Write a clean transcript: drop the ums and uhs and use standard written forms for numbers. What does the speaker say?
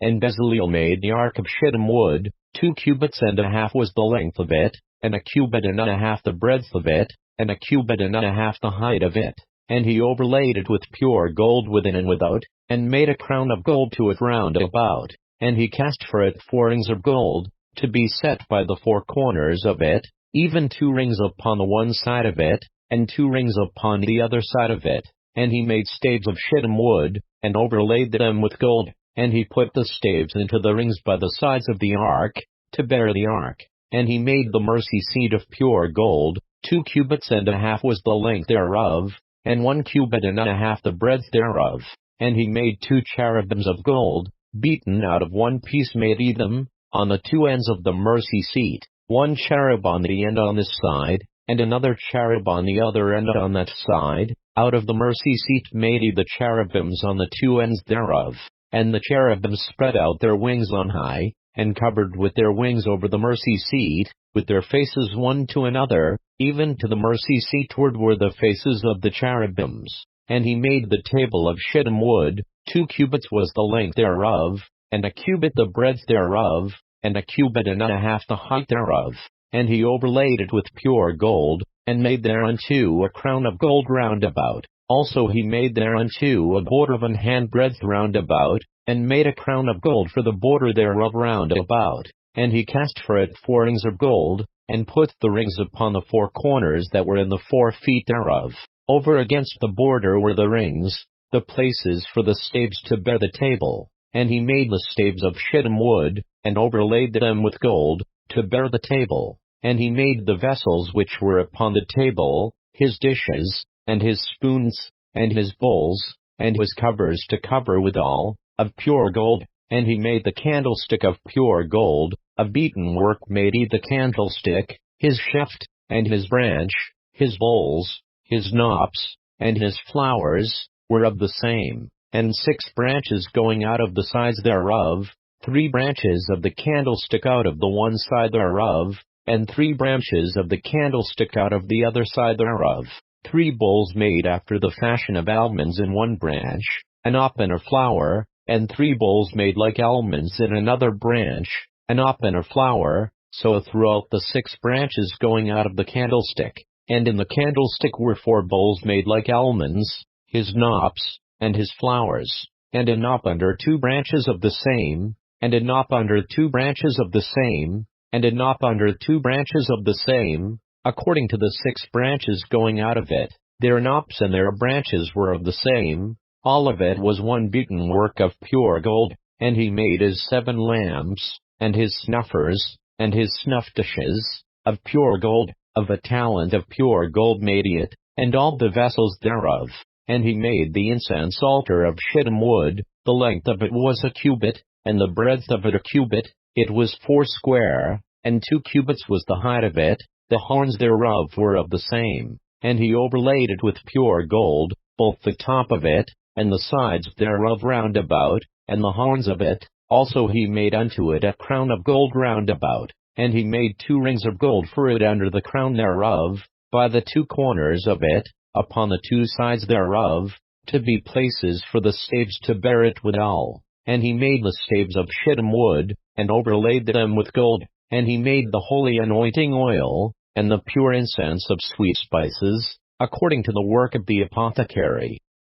And Bezaleel made the ark of shittim wood. 2 cubits and a half was the length of it, and a cubit and a half the breadth of it, and a cubit and a half the height of it. And he overlaid it with pure gold within and without, and made a crown of gold to it round about. And he cast for it 4 rings of gold, to be set by the 4 corners of it, even 2 rings upon the one side of it, and 2 rings upon the other side of it. And he made staves of shittim wood, and overlaid them with gold. And he put the staves into the rings by the sides of the ark, to bear the ark. And he made the mercy seat of pure gold. 2 cubits and a half was the length thereof, and 1 cubit and a half the breadth thereof. And he made 2 cherubims of gold, beaten out of 1 piece made he them, on the 2 ends of the mercy seat, 1 cherub on the end on this side, and another cherub on the other end on that side. Out of the mercy seat made he the cherubims on the 2 ends thereof. And the cherubims spread out their wings on high, and covered with their wings over the mercy seat, with their faces one to another, even to the mercy seat toward were the faces of the cherubims. And he made the table of shittim wood. 2 cubits was the length thereof, and a cubit the breadth thereof, and a cubit and a half the height thereof. And he overlaid it with pure gold, and made thereunto a crown of gold round about. Also he made thereunto a border of an handbreadth round about, and made a crown of gold for the border thereof round about. And he cast for it 4 rings of gold, and put the rings upon the 4 corners that were in the 4 feet thereof. Over against the border were the rings, the places for the staves to bear the table. And he made the staves of shittim wood, and overlaid them with gold, to bear the table. And he made the vessels which were upon the table, his dishes, and his spoons, and his bowls, and his covers to cover withal, of pure gold. And he made the candlestick of pure gold, of beaten work made he the candlestick, his shaft, and his branch, his bowls, his knops, and his flowers, were of the same, and 6 branches going out of the sides thereof, 3 branches of the candlestick out of the one side thereof, and 3 branches of the candlestick out of the other side thereof. 3 bowls made after the fashion of almonds in one branch, an op and a flower, and 3 bowls made like almonds in another branch, an op and a flower, so throughout the 6 branches going out of the candlestick. And in the candlestick were 4 bowls made like almonds, his knops, and his flowers, and a knop under 2 branches of the same, and a knop under 2 branches of the same, and a knop under 2 branches of the same, according to the 6 branches going out of it. Their knops and their branches were of the same. All of it was one beaten work of pure gold. And he made his 7 lamps, and his snuffers, and his snuff dishes, of pure gold. Of a talent of pure gold made he it, and all the vessels thereof. And he made the incense altar of shittim wood. The length of it was a cubit, and the breadth of it a cubit. It was 4 square, and 2 cubits was the height of it. The horns thereof were of the same. And he overlaid it with pure gold, both the top of it, and the sides thereof round about, and the horns of it. Also he made unto it a crown of gold round about. And he made 2 rings of gold for it under the crown thereof, by the 2 corners of it, upon the 2 sides thereof, to be places for the staves to bear it withal. And he made the staves of shittim wood, and overlaid them with gold. And he made the holy anointing oil, and the pure incense of sweet spices, according to the work of the apothecary.